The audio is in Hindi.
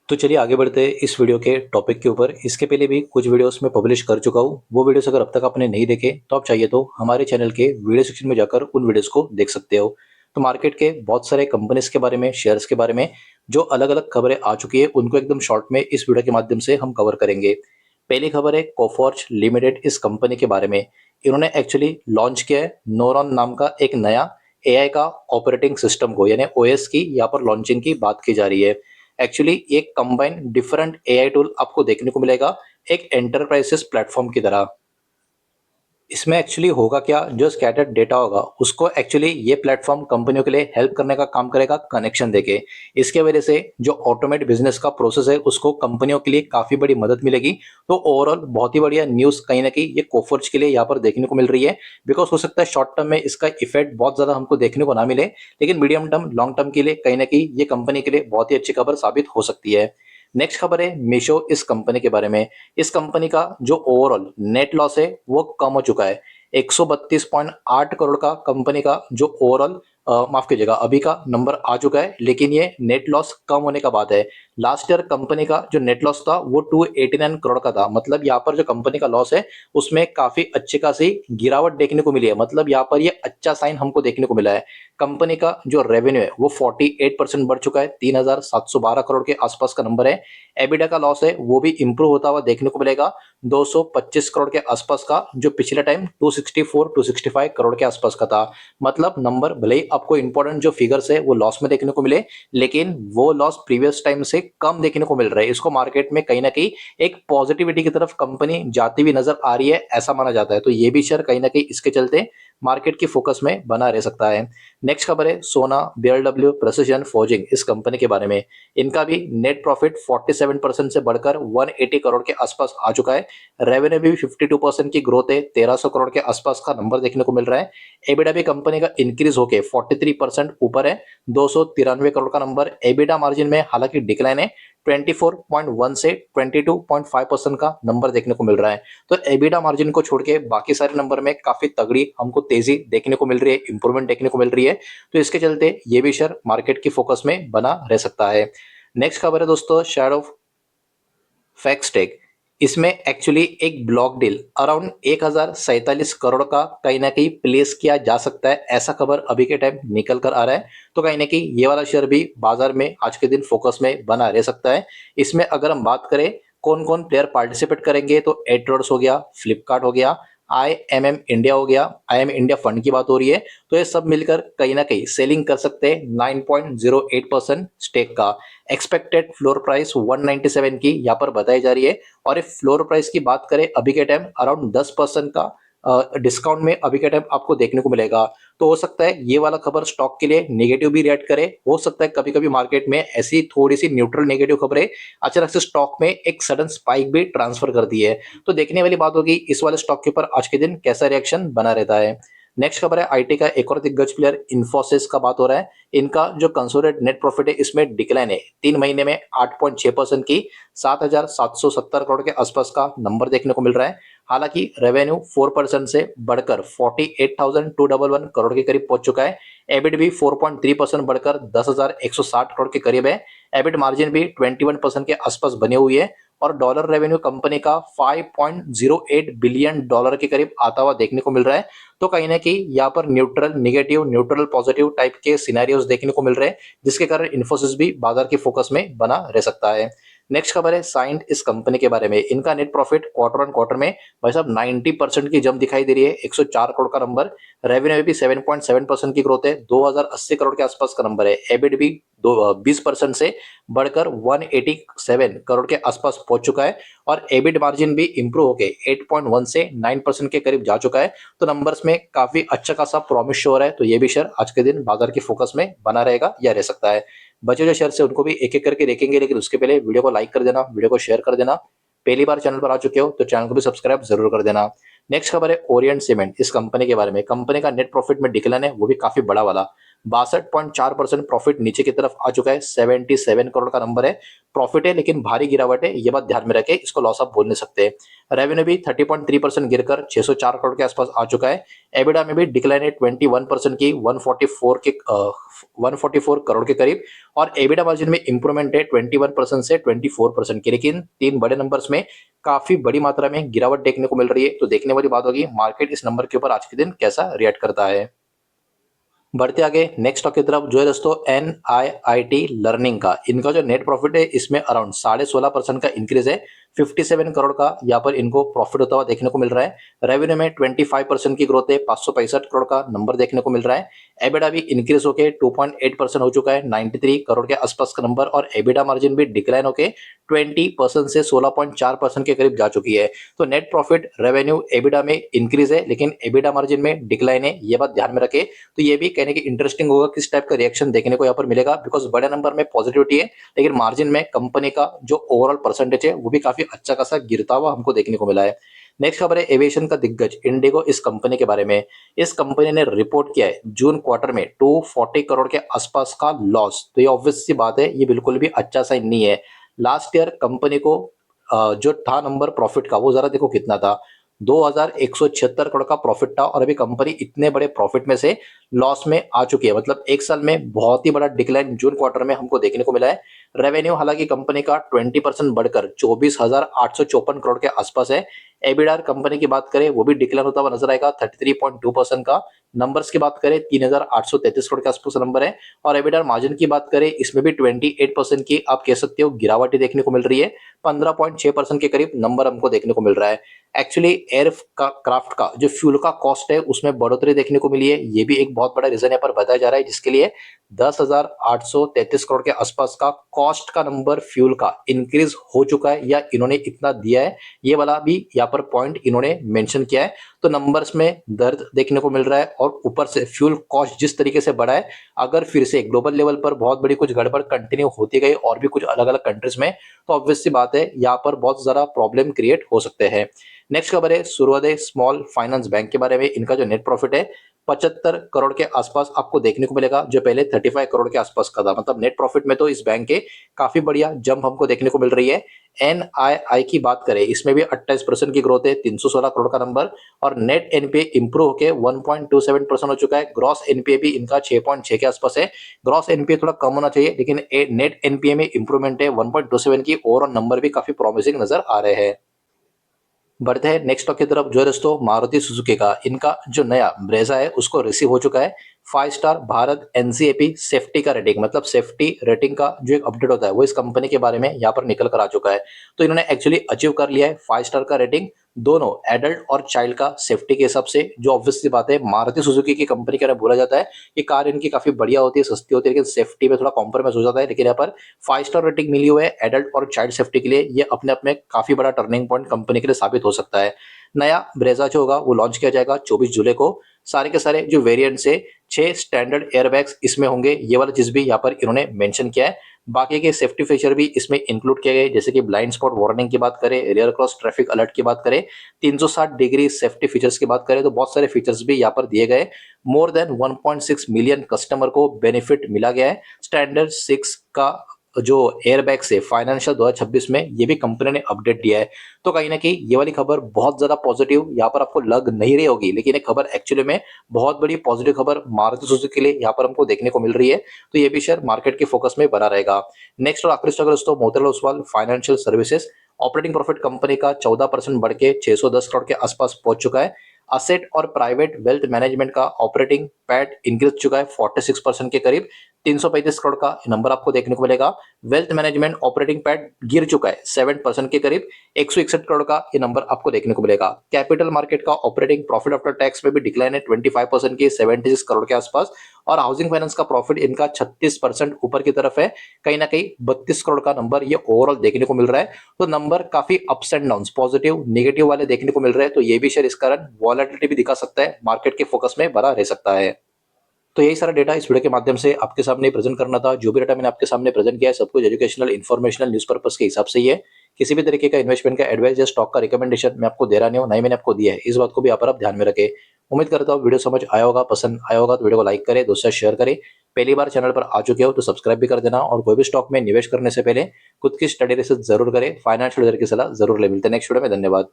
तो चलिए आगे बढ़ते हैं इस वीडियो के टॉपिक के ऊपर। इसके पहले भी कुछ वीडियोस मैं पब्लिश कर चुका हूँ। वो वीडियोस अगर अब तक आपने नहीं देखे तो आप चाहिए तो हमारे चैनल के वीडियो सेक्शन में जाकर उन वीडियोस को देख सकते हो। तो मार्केट के बहुत सारे कंपनीज के बारे में, शेयर्स के बारे में जो अलग अलग खबरें आ चुकी है उनको एकदम शॉर्ट में इस वीडियो के माध्यम से हम कवर करेंगे। पहली खबर है कोफोर्ज लिमिटेड। इस कंपनी के बारे में इन्होंने एक्चुअली लॉन्च किया है नोरॉन नाम का एक नया एआई का ऑपरेटिंग सिस्टम को, यानी ओएस की यहाँ पर लॉन्चिंग की बात की जा रही है। एक्चुअली एक कंबाइन डिफरेंट एआई टूल आपको देखने को मिलेगा एक एंटरप्राइजेस प्लेटफॉर्म की तरह। इसमें एक्चुअली होगा क्या, जो स्कैटर्ड डेटा होगा उसको एक्चुअली ये प्लेटफॉर्म कंपनियों के लिए हेल्प करने का काम करेगा कनेक्शन देके। इसके वजह से जो ऑटोमेट बिजनेस का प्रोसेस है उसको कंपनियों के लिए काफी बड़ी मदद मिलेगी। तो ओवरऑल बहुत ही बढ़िया न्यूज कहीं ना कहीं ये कोफोर्ज के लिए यहाँ पर देखने को मिल रही है। बिकॉज हो सकता है शॉर्ट टर्म में इसका इफेक्ट बहुत ज्यादा हमको देखने को ना मिले, लेकिन मीडियम टर्म लॉन्ग टर्म के लिए कहीं ना कहीं ये कंपनी के लिए बहुत ही अच्छी खबर साबित हो सकती है। नेक्स्ट खबर है मीशो। इस कंपनी के बारे में, इस कंपनी का जो ओवरऑल नेट लॉस है वो कम हो चुका है। 132.8 करोड़ का कंपनी का जो ओवरऑल माफ कीजिएगा अभी का नंबर आ चुका है, लेकिन ये नेट लॉस कम होने का बात है। लास्ट ईयर कंपनी का जो नेट लॉस था वो 289 करोड़ का था। मतलब यहाँ पर जो कंपनी का लॉस है उसमें काफी अच्छी खासी गिरावट देखने को मिली है। मतलब यहाँ पर ये अच्छा साइन हमको देखने को मिला है। कंपनी का जो रेवेन्यू है वो 48% बढ़ चुका है, 3,712 करोड़ के आसपास का नंबर है। एबिडा का लॉस है वो भी इंप्रूव होता हुआ देखने को मिलेगा, 225 करोड़ के आसपास का, जो पिछले टाइम 265 करोड़ के आसपास का था। मतलब नंबर भले ही आपको इंपॉर्टेंट जो फिगर्स है वो लॉस में देखने को मिले, लेकिन वो लॉस प्रीवियस टाइम से कम देखने को मिल रहा है। इसको मार्केट में कहीं ना कहीं एक पॉजिटिविटी की तरफ कंपनी जाती हुई नजर आ रही है, ऐसा माना जाता है। तो ये भी शेयर कहीं ना कहीं इसके चलते मार्केट की फोकस में बना रह सकता है। नेक्स्ट खबर है सोना बीएलडब्ल्यू प्रिसिजन फोर्जिंग। इस कंपनी के बारे में, इनका भी नेट प्रॉफिट 47% से बढ़कर 180 करोड़ के आसपास आ चुका है। रेवेन्यू भी 52% की ग्रोथ है, 1300 करोड़ के आसपास का नंबर देखने को मिल रहा है। एबिडा भी कंपनी का इंक्रीज होकर 43% ऊपर है, 293 करोड़ का नंबर। एबिडा मार्जिन में हालांकि डिक्लाइन है, 24.1 से 22.5% का नंबर देखने को मिल रहा है। तो एबिडा मार्जिन को छोड़ के बाकी सारे नंबर में काफी तगड़ी हमको तेजी देखने को मिल रही है, इंप्रूवमेंट देखने को मिल रही है। तो इसके चलते ये भी शेयर मार्केट की फोकस में बना रह सकता है। नेक्स्ट खबर है दोस्तों शेयर ऑफ फैक्सटेक। इसमें एक्चुअली एक ब्लॉक डील अराउंड 1047 करोड़ का कहीं ना कहीं प्लेस किया जा सकता है, ऐसा खबर अभी के टाइम निकल कर आ रहा है। तो कहीं ना कहीं ये वाला शेयर भी बाजार में आज के दिन फोकस में बना रह सकता है। इसमें अगर हम बात करें कौन कौन प्लेयर पार्टिसिपेट करेंगे, तो एट्रोड्स हो गया, फ्लिपकार्ट हो गया, IMM इंडिया हो गया, IMM इंडिया फंड की बात हो रही है। तो ये सब मिलकर कहीं ना कहीं सेलिंग कर सकते हैं 9.08% स्टेक का। एक्सपेक्टेड फ्लोर प्राइस 197 की यहाँ पर बताई जा रही है। और इफ फ्लोर प्राइस की बात करें अभी के टाइम अराउंड 10% का डिस्काउंट में अभी के टाइम आपको देखने को मिलेगा। तो हो सकता है ये वाला खबर स्टॉक के लिए नेगेटिव भी रिएक्ट करे। हो सकता है कभी कभी मार्केट में ऐसी थोड़ी सी न्यूट्रल नेगेटिव खबरें अचानक से स्टॉक में एक सडन स्पाइक भी ट्रांसफर कर दी है। तो देखने वाली बात होगी इस वाले स्टॉक के ऊपर आज के दिन कैसा रिएक्शन बना रहता है। नेक्स्ट खबर है आईटी का एक और दिग्गज प्लेयर इन्फोसिस का बात हो रहा है। इनका जो कंसोलिडेटेड नेट प्रॉफिट है इसमें डिक्लाइन है 3 महीने में 8.6% की, 7,770 करोड़ के आसपास का नंबर देखने को मिल रहा है। हालांकि रेवेन्यू 4% से बढ़कर 48,211 करोड़ के करीब पहुंच चुका है। एबिट भी 4.3% बढ़कर 10,160 करोड़ के करीब है। एबिट मार्जिन भी 21% के आसपास बनी हुई है। और डॉलर रेवेन्यू कंपनी का 5.08 बिलियन डॉलर के करीब आता हुआ देखने को मिल रहा है। तो कहीं ना कहीं यहाँ पर neutral negative, neutral positive type के सिनेरियोज देखने को मिल रहे हैं, जिसके कारण इन्फोसिस भी बाजार की फोकस में बना रह सकता है। नेक्स्ट खबर है साइंट। इस कंपनी के बारे में, इनका net profit quarter on quarter में भाई साहब 90% की जंप दिखाई दे रही है, 104 करोड़ का नंबर। रेवेन्यू में भी 7.7% की ग्रोथ है, 2080 करोड़ के आसपास का नंबर है। एबिट भी 20% से बढ़कर 187 करोड़ के आसपास पहुंच चुका है। और एबिट मार्जिन भी इंप्रूव होकर 8.1 से 9% के करीब जा चुका है। तो नंबर्स में काफी अच्छा खासा प्रॉमिस शो हो रहा है। तो ये भी शेयर आज के दिन बाजार की फोकस में बना रहेगा या रह सकता है। बचे जो शेयर से उनको भी एक एक करके देखेंगे, लेकिन उसके पहले वीडियो को लाइक कर देना, वीडियो को शेयर कर देना। पहली बार चैनल पर आ चुके हो तो चैनल को भी सब्सक्राइब जरूर कर देना। नेक्स्ट खबर है ओरिएंट सीमेंट। इस कंपनी के बारे में, कंपनी का नेट प्रॉफिट में डिक्लाइन है, वो भी काफी बड़ा वाला, 62.4% प्रॉफिट नीचे की तरफ आ चुका है। 77 करोड़ का नंबर है, प्रॉफिट है लेकिन भारी गिरावट है, ये बात ध्यान में रखें, इसको लॉस आप बोल नहीं सकते। रेवेन्यू भी 30.3% गिरकर 604 करोड़ के आसपास आ चुका है। एबिडा में भी डिक्लाइन है 21% की 144 करोड़ के करीब, और एबिडा मार्जिन में इंप्रूवमेंट है 21% से 24% की। लेकिन तीन बड़े नंबर्स में काफी बड़ी मात्रा में गिरावट देखने को मिल रही है, तो देखने वाली बात होगी मार्केट इस नंबर के ऊपर आज के दिन कैसा रिएक्ट करता है। बढ़ते आगे नेक्स्ट स्टॉक की तरफ, जो है दोस्तों NIIT लर्निंग का, इनका जो नेट प्रॉफिट है इसमें अराउंड 16.5% का इंक्रीज है। 57 करोड़ का यहाँ पर इनको प्रॉफिट होता हुआ देखने को मिल रहा है। रेवेन्यू में 25% की ग्रोथ है, 565 करोड़ का नंबर देखने को मिल रहा है। एबिडा भी इंक्रीज होकर 2.8% हो चुका है, 93 करोड़ के आसपास का नंबर, और एबिडा मार्जिन भी डिक्लाइन होकर 20% से 16.4% के करीब जा चुकी है। तो नेट प्रॉफिट, रेवेन्यू, एबिडा में इंक्रीज है लेकिन एबिडा मार्जिन में डिक्लाइन है, ये बात ध्यान में रखें। तो ये भी कहने की इंटरेस्टिंग होगा किस टाइप का रिएक्शन देखने को यहाँ पर मिलेगा, बिकॉज बड़े नंबर में पॉजिटिविटी है लेकिन मार्जिन में कंपनी का जो ओवरऑल परसेंटेज है वो भी काफी अच्छा खासा गिरता हुआ हमको देखने को मिला है। नेक्स्ट खबर है एविएशन का दिग्गज इंडिगो, इस कंपनी के बारे में। इस कंपनी ने रिपोर्ट किया है जून क्वार्टर में 240 करोड़ के आसपास का लॉस। तो ये ऑब्वियस सी बात है, ये बिल्कुल भी अच्छा साइन नहीं है। लास्ट ईयर कंपनी को जो था नंबर प्रॉफिट का, वो जरा देखो कितना था, 2176 करोड़ का प्रॉफिट था, और अभी कंपनी इतने बड़े प्रॉफिट में से लॉस में आ चुकी है। मतलब एक साल में बहुत ही बड़ा डिक्लाइन जून क्वार्टर में हमको देखने को मिला है। रेवेन्यू हालांकि कंपनी का 20% बढ़कर 24,854 करोड़ के आसपास है। एबिडा कंपनी की बात करें वो भी डिक्लाइन होता हुआ नजर आएगा, 33.2% का। नंबर्स की बात करें 3,833 करोड़ के आसपास नंबर है, और एबिडा मार्जिन की बात करें इसमें भी 28% की आप कह सकते हो गिरावट देखने को मिल रही है। 15.6% के करीब नंबर हमको देखने को मिल रहा है। एक्चुअली एयर क्राफ्ट का जो फ्यूल का कॉस्ट है उसमें बढ़ोतरी देखने को मिली है, ये भी एक बहुत बड़ा रीजन यहाँ पर बताया जा रहा है, जिसके लिए 10,833 करोड़ के आसपास का कॉस्ट का नंबर फ्यूल का इंक्रीज हो चुका है, या इन्होंने इतना दिया है, ये वाला भी यहाँ पर पॉइंट इन्होंने मेंशन किया है। तो नंबर्स में दर्द देखने को मिल रहा है, और ऊपर से फ्यूल कॉस्ट जिस तरीके से बढ़ा है, अगर फिर से ग्लोबल लेवल पर बहुत बड़ी कुछ गड़बड़ कंटिन्यू होती गई और भी कुछ अलग अलग कंट्रीज में, तो ऑब्वियस सी बात है यहाँ पर बहुत ज्यादा प्रॉब्लम क्रिएट हो सकते हैं। नेक्स्ट खबर है सूर्योदय स्मॉल फाइनेंस बैंक के बारे में। इनका जो नेट प्रॉफिट है 75 करोड़ के आसपास आपको देखने को मिलेगा, जो पहले 35 करोड़ के आसपास का था। मतलब नेट प्रॉफिट में तो इस बैंक के काफी बढ़िया जंप हमको देखने को मिल रही है। NII की बात करें इसमें भी 28% की ग्रोथ है, 316 करोड़ का नंबर, और नेट एनपीए इंप्रूव होकर 1.27% हो चुका है। ग्रॉस एनपीए भी इनका 6.6 के आसपास है। ग्रॉस एनपीए थोड़ा कम होना चाहिए लेकिन नेट एनपीए में इंप्रूवमेंट है 1.27 की, ओवरऑल नंबर भी काफी प्रॉमिसिंग नजर आ रहे हैं। बढ़ते हैं नेक्स्ट स्टॉक की तरफ, जो है दोस्तों मारुति सुजुकी का, इनका जो नया ब्रेजा है उसको रिसीव हो चुका है 5 स्टार भारत NCAP सेफ्टी का रेटिंग। मतलब सेफ्टी रेटिंग का जो एक अपडेट होता है वो इस कंपनी के बारे में यहाँ पर निकल कर आ चुका है। तो इन्होंने एक्चुअली अचीव कर लिया है 5 स्टार का रेटिंग, दोनों एडल्ट और चाइल्ड का सेफ्टी के हिसाब से। जो ऑब्वियस सी बात है, मारुति सुजुकी की कंपनी के बोला जाता है कि कार इनकी काफी बढ़िया होती है, सस्ती होती है, लेकिन सेफ्टी में थोड़ा कॉम्प्रोमाइज हो जाता है। लेकिन यहाँ पर 5 स्टार रेटिंग मिली हुई है एडल्ट और चाइल्ड सेफ्टी के लिए, ये अपने आप में काफी बड़ा टर्निंग पॉइंट कंपनी के लिए साबित हो सकता है। नया ब्रेजा जो होगा वो लॉन्च किया जाएगा 24 जुलाई को। सारे के सारे जो वेरिएंट से 6 स्टैंडर्ड एयरबैग्स इसमें होंगे, ये वाला चीज भी यहाँ पर इन्होंने मेंशन किया है। बाकी के सेफ्टी फीचर भी इसमें इंक्लूड किए गए, जैसे कि ब्लाइंड स्पॉट वार्निंग की बात करें, रियर क्रॉस ट्रैफिक अलर्ट की बात करें, 360 डिग्री सेफ्टी फीचर्स की बात करें, तो बहुत सारे फीचर्स भी यहाँ पर दिए गए। मोर देन 1.6 मिलियन कस्टमर को बेनिफिट मिला गया है। स्टैंडर्ड 6 का जो एयरबैग से फाइनेंशियल 2026 में ये भी कंपनी ने अपडेट दिया है। तो कहीं ना कहीं ये वाली खबर बहुत ज्यादा पॉजिटिव यहाँ पर आपको लग नहीं रही होगी, लेकिन ये खबर एक्चुअली में बहुत बड़ी पॉजिटिव खबर मारुति सुजुकी के लिए यहाँ पर हमको देखने को मिल रही है। तो ये भी शेयर मार्केट के फोकस में बना रहेगा। नेक्स्ट और आखिरी स्टॉक दोस्तों Motilal Oswal financial services. Operating profit company का 14% बढ़ के 610 करोड़ के आसपास पहुंच चुका है। असेट और प्राइवेट वेल्थ मैनेजमेंट का ऑपरेटिंग पैट इंक्रीज चुका है 46% के करीब, 335 करोड़ का नंबर आपको देखने को मिलेगा। वेल्थ मैनेजमेंट ऑपरेटिंग पैट गिर चुका है 7% के करीब, 161 करोड़ का ये नंबर आपको देखने को मिलेगा। कैपिटल मार्केट का ऑपरेटिंग प्रॉफिट आफ्टर टैक्स में भी डिक्लाइन है 25% की 76 करोड़ के आसपास, और हाउसिंग फाइनेंस का प्रॉफिट इनका 36% ऊपर की तरफ है, कहीं ना कहीं 32 करोड़ का नंबर ये ओवरऑल देखने को मिल रहा है। तो नंबर काफी ups and down, positive negative वाले देखने को मिल रहे हैं। तो ये भी शेयर इस कारण वॉलेटिलिटी भी दिखा सकता है, मार्केट के फोकस में बना रह सकता है। तो यही सारा डेटा इस वीडियो के माध्यम से आपके सामने प्रेजेंट करना था। जो भी डेटा मैंने आपके सामने प्रेजेंट किया है सब कुछ एजुकेशनल, इन्फॉर्मेशनल, न्यूज पर्पस के हिसाब से ही है। किसी भी तरीके का इन्वेस्टमेंट का एडवाइस या स्टॉक का रिकमेंडेशन मैं आपको दे रहा नहीं हूं, ना ही मैंने आपको दिया है, इस बात को भी यहाँ पर आप ध्यान में रखें। उम्मीद करता हूँ वीडियो समझ आया होगा, पसंद आया होगा तो वीडियो को लाइक करें, दोस्तों से शेयर करें। पहली बार चैनल पर आ चुके हो तो सब्सक्राइब भी कर देना और कोई भी स्टॉक में निवेश करने से पहले खुद की स्टडी रिसर्च जरूर करें, फाइनेंशियल एडवाइजर की सलाह जरूर ले। मिलते हैं नेक्स्ट वीडियो में, धन्यवाद।